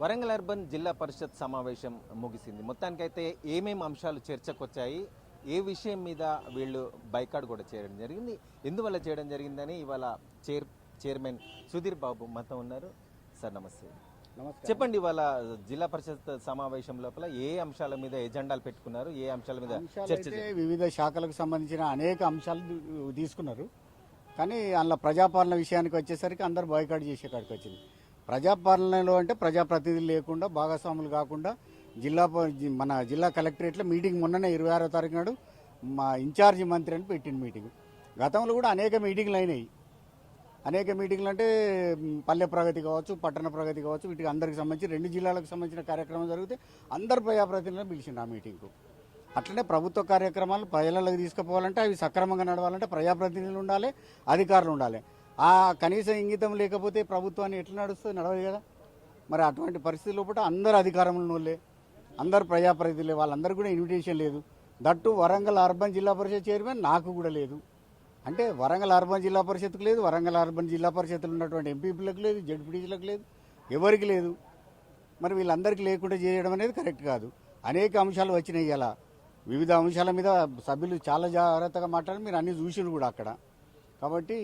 Warangal urban జిల్లా పరిషత్ సమావేశం ముగిసింది. మొత్తానికైతే ఏమేమి అంశాలు చర్చకొచ్చాయి, ఏ విషయం మీద వీళ్ళు బైకాట్ కూడా చేయడం జరిగింది, ఎందువల్ల చేయడం జరిగిందని ఇవాళ చైర్మన్ సుధీర్ బాబు మనతో ఉన్నారు. సార్ నమస్తే. చెప్పండి, ఇవాళ జిల్లా పరిషత్ సమావేశం లోపల ఏ అంశాల మీద ఎజెండాలు పెట్టుకున్నారు, ఏ అంశాల మీద చర్చ? వివిధ శాఖలకు సంబంధించిన అనేక అంశాలు తీసుకున్నారు. కానీ అందులో ప్రజాపాలన విషయానికి వచ్చేసరికి అందరు బాయ్కాట్ చేసే కాడికి వచ్చింది. ప్రజాపాలనలో అంటే ప్రజాప్రతినిధులు లేకుండా, భాగస్వాములు కాకుండా మన జిల్లా కలెక్టరేట్లో మీటింగ్ మొన్ననే 26వ తారీఖు నాడు మా ఇన్ఛార్జి మంత్రి అని పెట్టిన మీటింగ్. గతంలో కూడా అనేక మీటింగ్లు అయినాయి. అనేక మీటింగ్లు అంటే పల్లె ప్రగతి కావచ్చు, పట్టణ ప్రగతి కావచ్చు, వీటికి అందరికి సంబంధించి 2 జిల్లాలకు సంబంధించిన కార్యక్రమం జరిగితే అందరు ప్రజాప్రతినిధులను పిలిచిండు ఆ మీటింగ్కు. అట్లనే ప్రభుత్వ కార్యక్రమాలు ప్రజలకు తీసుకుపోవాలంటే అవి సక్రమంగా నడవాలంటే ప్రజాప్రతినిధులు ఉండాలి, అధికారులు ఉండాలి. ఆ కనీస ఇంగితం లేకపోతే ప్రభుత్వాన్ని ఎట్లా నడుస్తుంది? నడవదు కదా. మరి అటువంటి పరిస్థితి లోపల అందరు అధికారంలో వాళ్ళే, అందరు ప్రజాప్రతినిధులే, వాళ్ళందరూ కూడా ఇన్విటేషన్ లేదు. దట్టు వరంగల్ అర్బన్ జిల్లా పరిషత్ చైర్మన్ నాకు కూడా లేదు. అంటే వరంగల్ అర్బన్ జిల్లా పరిషత్కు లేదు, వరంగల్ అర్బన్ జిల్లా పరిషత్తులు ఉన్నటువంటి ఎంపీపీలకు లేదు, జడ్పీటీసీలకు లేదు, ఎవరికి లేదు. మరి వీళ్ళందరికీ లేకుండా చేయడం అనేది కరెక్ట్ కాదు. అనేక అంశాలు వచ్చినాయి. ఇలా వివిధ అంశాల మీద సభ్యులు చాలా జాగ్రత్తగా మాట్లాడి మీరు అన్ని చూసిరు కూడా అక్కడ. కాబట్టి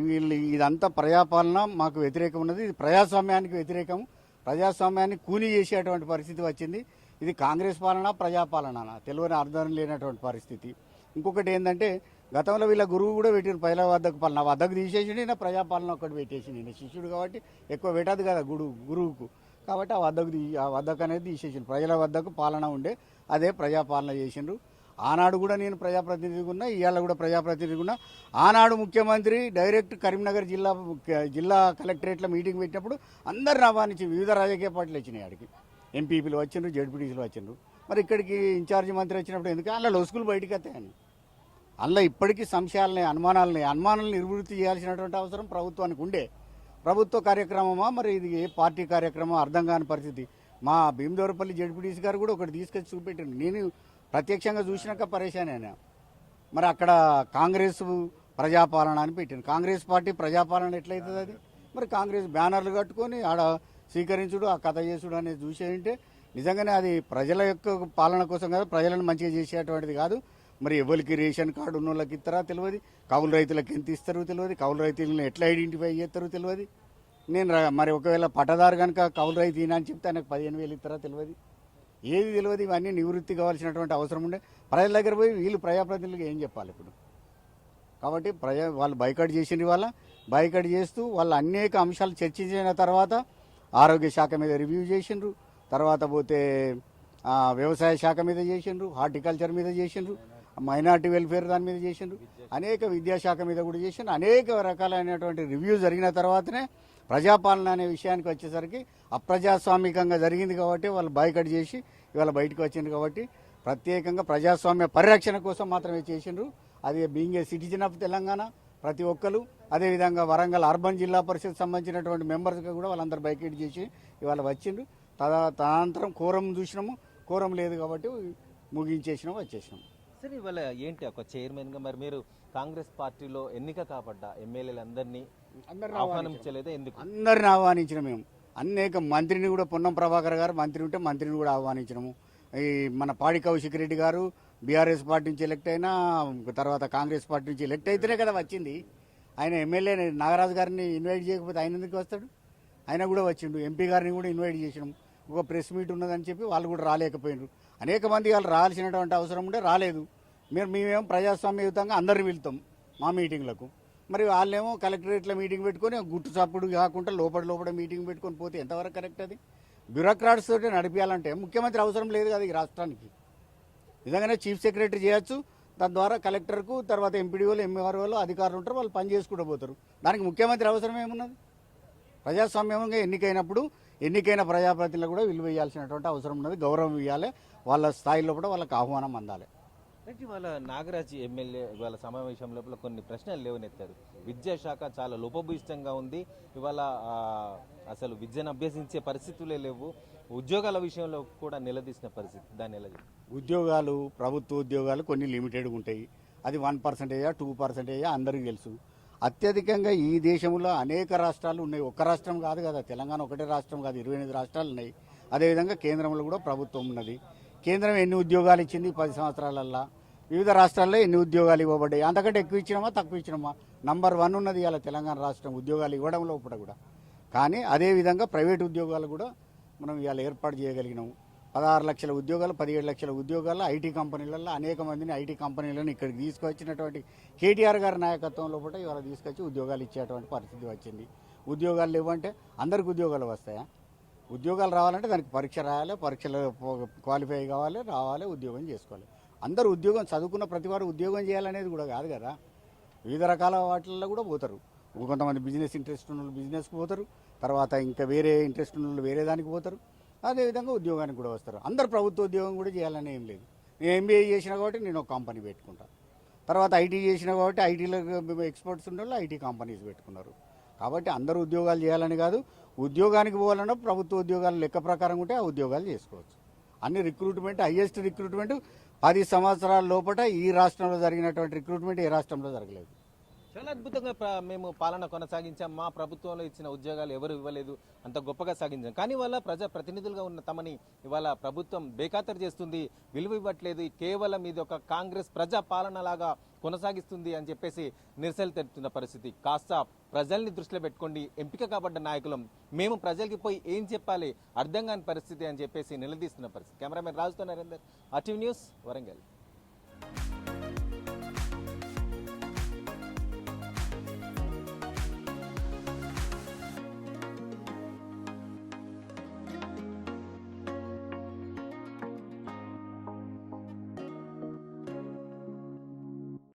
వీళ్ళు ఇదంతా ప్రజాపాలన మాకు వ్యతిరేకం ఉన్నది. ఇది ప్రజాస్వామ్యానికి వ్యతిరేకం. ప్రజాస్వామ్యాన్ని కూలీ చేసేటువంటి పరిస్థితి వచ్చింది. ఇది కాంగ్రెస్ పాలన, ప్రజాపాలన తెలియని అర్థం లేనటువంటి పరిస్థితి. ఇంకొకటి ఏంటంటే గతంలో వీళ్ళ గురువు కూడా పెట్టిన ప్రజల వద్దకు పాలన వద్దకు తీసేసి ఈయన ప్రజాపాలన ఒక్కటి పెట్టేసి, నేను శిష్యుడు కాబట్టి ఎక్కువ పెట్టదు కదా గురువుకు. కాబట్టి ఆ వద్దకు అనేది తీసేసిండు. ప్రజల వద్దకు పాలన ఉండే అదే ప్రజాపాలన చేసిండ్రు. ఆనాడు కూడా నేను ప్రజాప్రతినిధిగా ఉన్నా, ఇవాళ కూడా ప్రజాప్రతినిధిగా ఉన్నా. ఆనాడు ముఖ్యమంత్రి డైరెక్ట్ కరీంనగర్ జిల్లా కలెక్టరేట్లో మీటింగ్ పెట్టినప్పుడు అందరిని ఆహ్వానించి వివిధ రాజకీయ పార్టీలు వచ్చినాయి. ఆడికి ఎంపీపీలు వచ్చిండ్రు, జడ్పీటీసీలు వచ్చిండ్రు. మరి ఇక్కడికి ఇన్ఛార్జి మంత్రి వచ్చినప్పుడు ఎందుకు అందులో లొసుగులు బయటకు వస్తాయని, అందులో ఇప్పటికీ సంశయాలని, అనుమానాలను నివృత్తి చేయాల్సినటువంటి అవసరం ప్రభుత్వానికి ఉండే. ప్రభుత్వ కార్యక్రమమా మరి ఇది ఏ పార్టీ కార్యక్రమం అర్థం కాని పరిస్థితి. మా భీమదేవరపల్లి జడ్పీటీసీ గారు కూడా ఒకటి తీసుకొచ్చి చూపెట్టారు. నేను ప్రత్యక్షంగా చూసినాక పరేషాన్ అయినా. మరి అక్కడ కాంగ్రెస్ ప్రజాపాలన అని పెట్టాను. కాంగ్రెస్ పార్టీ ప్రజాపాలన ఎట్లయితుంది? అది మరి కాంగ్రెస్ బ్యానర్లు కట్టుకొని ఆడ స్వీకరించుడు, ఆ కథ చేసుడు అనేది చూసేయంటే నిజంగానే అది ప్రజల యొక్క పాలన కోసం కాదు, ప్రజలను మంచిగా చేసేటువంటిది కాదు. మరి ఎవరికి రేషన్ కార్డు ఉన్న వాళ్ళకి ఇస్తారా తెలియదు, కౌలు రైతులకు ఎంత ఇస్తారో తెలియదు, కౌలు రైతులను ఎట్లా ఐడెంటిఫై చేస్తారో తెలియదు. నేను మరి ఒకవేళ పట్టదారు కనుక కౌలు రైతు ఈయన అని చెప్తే ఆయనకు 15,000 ఇస్తారా తెలియదు, ఏది తెలియదు. ఇవన్నీ నివృత్తి కావాల్సినటువంటి అవసరం ఉండే. ప్రజల దగ్గర పోయి వీళ్ళు ప్రజాప్రతినిధులకు ఏం చెప్పాలి ఇప్పుడు? కాబట్టి వాళ్ళు బైకాట్ చేసిండ్రు. వాళ్ళ బైకాట్ చేస్తూ వాళ్ళు అనేక అంశాలు చర్చించిన తర్వాత ఆరోగ్య శాఖ మీద రివ్యూ చేసిండ్రు, తర్వాత పోతే వ్యవసాయ శాఖ మీద చేసిండ్రు, హార్టికల్చర్ మీద చేసిండ్రు, మైనార్టీ వెల్ఫేర్ దాని మీద చేసిండ్రు, అనేక విద్యాశాఖ మీద కూడా చేసిండ్రు. అనేక రకాలైనటువంటి రివ్యూ జరిగిన తర్వాతనే ప్రజాపాలన అనే విషయానికి వచ్చేసరికి అప్రజాస్వామికంగా జరిగింది. కాబట్టి వాళ్ళు బాయ్కాట్ చేసి ఇవాళ బయటకు వచ్చిండ్రు. కాబట్టి ప్రత్యేకంగా ప్రజాస్వామ్య పరిరక్షణ కోసం మాత్రమే చేసిండ్రు. అది being a citizen of Telangana ప్రతి ఒక్కరు, అదేవిధంగా వరంగల్ అర్బన్ జిల్లా పరిషత్ సంబంధించినటువంటి మెంబర్స్గా కూడా వాళ్ళందరూ బైకాట్ చేసి ఇవాళ వచ్చిండ్రు. తదనంతరం కోరం చూసినాము, కోరం లేదు కాబట్టి ముగించేసినాము, వచ్చేసినాము. సరే, ఇవాళ ఏంటి ఒక చైర్మన్గా మరి మీరు కాంగ్రెస్ పార్టీలో ఎన్నిక కాబడ్డ ఎమ్మెల్యేలందరినీ ఆహ్వానించలేదా? ఎందుకు? అందరిని ఆహ్వానించిన మేము. అనేక మంత్రిని కూడా, పొన్నం ప్రభాకర్ గారు మంత్రి ఉంటే మంత్రిని కూడా ఆహ్వానించినాము. ఈ మన పాడి కౌశిక్ రెడ్డి గారు బీఆర్ఎస్ పార్టీ నుంచి ఎలక్ట్ అయినా, తర్వాత కాంగ్రెస్ పార్టీ నుంచి ఎలక్ట్ అయితేనే కదా వచ్చింది. ఆయన ఎమ్మెల్యే నాగరాజు గారిని ఇన్వైట్ చేయకపోతే ఆయన ఎందుకు వస్తాడు? ఆయన కూడా వచ్చిండు. ఎంపీ గారిని కూడా ఇన్వైట్ చేసినాము. ఒక ప్రెస్ మీట్ ఉన్నదని చెప్పి వాళ్ళు కూడా రాలేకపోయినారు. అనేక మంది వాళ్ళు రావాల్సినటువంటి అవసరం ఉంటే రాలేదు. మేమేమో ప్రజాస్వామ్యయుతంగా అందరిని వెళ్తాం మా మీటింగ్లకు. మరి వాళ్ళేమో కలెక్టరేట్లో మీటింగ్ పెట్టుకొని గుట్టు చప్పుడు కాకుండా లోపల మీటింగ్ పెట్టుకొని పోతే ఎంతవరకు కరెక్ట్? అది బ్యూరోక్రాట్స్ తోటి నడిపించాలంటే ముఖ్యమంత్రి అవసరం లేదు కదా ఈ రాష్ట్రానికి. నిజంగానే చీఫ్ సెక్రటరీ చేయొచ్చు. తద్వారా కలెక్టర్కు, తర్వాత ఎంపీడీఓలు, ఎంఆర్ఓలు అధికారులు ఉంటారు, వాళ్ళు పని చేసుకుంటూ పోతారు. దానికి ముఖ్యమంత్రి అవసరం ఏమున్నది? ప్రజాస్వామ్యంగా ఎన్నికైన ప్రజాప్రతినిధులు కూడా విలువ ఇవ్వాల్సినటువంటి అవసరం ఉన్నది. గౌరవం ఇవ్వాలి. వాళ్ళ స్థాయిలో కూడా వాళ్ళకి ఆహ్వానం అందాలి. ఇవాళ నాగరాజ్ ఎమ్మెల్యే ఇవాళ సమావేశం లోపల కొన్ని ప్రశ్నలు లేవనెత్తారు. విద్యాశాఖ చాలా లోపభూయిష్టంగా ఉంది, ఇవాళ అసలు విద్యను అభ్యసించే పరిస్థితులే లేవు, ఉద్యోగాల విషయంలో కూడా నిలదీసిన పరిస్థితి. దాన్ని ఎలా? ఉద్యోగాలు, ప్రభుత్వ ఉద్యోగాలు కొన్ని లిమిటెడ్గా ఉంటాయి. అది 1% 2% అందరికీ తెలుసు. అత్యధికంగా ఈ దేశంలో అనేక రాష్ట్రాలు ఉన్నాయి. ఒక్క రాష్ట్రం కాదు కదా, తెలంగాణ ఒకటే రాష్ట్రం కాదు, 28 రాష్ట్రాలు ఉన్నాయి. అదేవిధంగా కేంద్రంలో కూడా ప్రభుత్వం ఉన్నది. కేంద్రం ఎన్ని ఉద్యోగాలు ఇచ్చింది 10 సంవత్సరాలల్లా, వివిధ రాష్ట్రాల్లో ఎన్ని ఉద్యోగాలు ఇవ్వబడ్డాయి, అంతకంటే ఎక్కువ ఇచ్చినామా తక్కువ ఇచ్చినామా? నంబర్ 1 ఉన్నది ఇలా తెలంగాణ రాష్ట్రం ఉద్యోగాలు ఇవ్వడం లోపల కూడా. కానీ అదేవిధంగా ప్రైవేట్ ఉద్యోగాలు కూడా మనం ఇవాళ ఏర్పాటు చేయగలిగినాము. 16 లక్షల ఉద్యోగాలు, 17 లక్షల ఉద్యోగాలు ఐటీ కంపెనీలలో అనేక మందిని ఐటీ కంపెనీలను ఇక్కడికి తీసుకొచ్చినటువంటి కేటీఆర్ గారి నాయకత్వంలో కూడా ఇవాళ తీసుకొచ్చి ఉద్యోగాలు ఇచ్చేటువంటి పరిస్థితి వచ్చింది. ఉద్యోగాలు లేవంటే అందరికి ఉద్యోగాలు వస్తాయా? ఉద్యోగాలు రావాలంటే దానికి పరీక్ష రాయాలి, పరీక్షలో క్వాలిఫై కావాలి, రావాలి, ఉద్యోగం చేసుకోవాలి. అందరూ ఉద్యోగం చదువుకున్న ప్రతి వారు ఉద్యోగం చేయాలనేది కూడా కాదు కదా. వివిధ రకాల వాటిల్లో కూడా పోతారు. కొంతమంది బిజినెస్ ఇంట్రెస్ట్ ఉన్న వాళ్ళు బిజినెస్కి పోతారు, తర్వాత ఇంకా వేరే ఇంట్రెస్ట్ ఉన్న వాళ్ళు వేరే దానికి పోతారు. అదేవిధంగా ఉద్యోగానికి కూడా వస్తారు. అందరు ప్రభుత్వ ఉద్యోగం కూడా చేయాలని ఏం లేదు. నేను ఎంబీఏ చేసిన కాబట్టి నేను ఒక కంపెనీ పెట్టుకుంటాను, తర్వాత ఐటీ చేసిన కాబట్టి ఐటీలో ఎక్స్పర్ట్స్ ఉన్న వాళ్ళు ఐటీ కంపెనీస్ పెట్టుకున్నారు. కాబట్టి అందరూ ఉద్యోగాలు చేయాలని కాదు, ఉద్యోగానికి పోవాలన్నా ప్రభుత్వ ఉద్యోగాలు లెక్క ప్రకారం ఉంటే ఆ ఉద్యోగాలు చేసుకోవచ్చు. అన్ని రిక్రూట్మెంట్, హైయెస్ట్ రిక్రూట్మెంట్ 10 సంవత్సరాల లోపల ఈ రాష్ట్రంలో జరిగినటువంటి రిక్రూట్మెంట్ ఏ రాష్ట్రంలో జరగలేదు. చాలా అద్భుతంగా మేము పాలన కొనసాగించాం, మా ప్రభుత్వంలో ఇచ్చిన ఉద్యోగాలు ఎవరు ఇవ్వలేదు, అంత గొప్పగా సాగించాం. కానీ ఇవాళ ప్రజా ప్రతినిధులుగా ఉన్న తమని ఇవాళ ప్రభుత్వం బేఖాతరు చేస్తుంది, విలువ ఇవ్వట్లేదు, కేవలం ఇది ఒక కాంగ్రెస్ ప్రజా పాలనలాగా కొనసాగిస్తుంది అని చెప్పేసి నిరసనలు తెలుపుతున్న పరిస్థితి. కాస్త ప్రజల్ని దృష్టిలో పెట్టుకోండి, ఎంపిక కాబడ్డ నాయకులం, మేము ప్రజలకి పోయి ఏం చెప్పాలి అర్థం కాని పరిస్థితి అని చెప్పేసి నిలదీస్తున్న పరిస్థితి. కెమెరామెన్ రాజుతో నరేందర్, RTV న్యూస్, వరంగల్.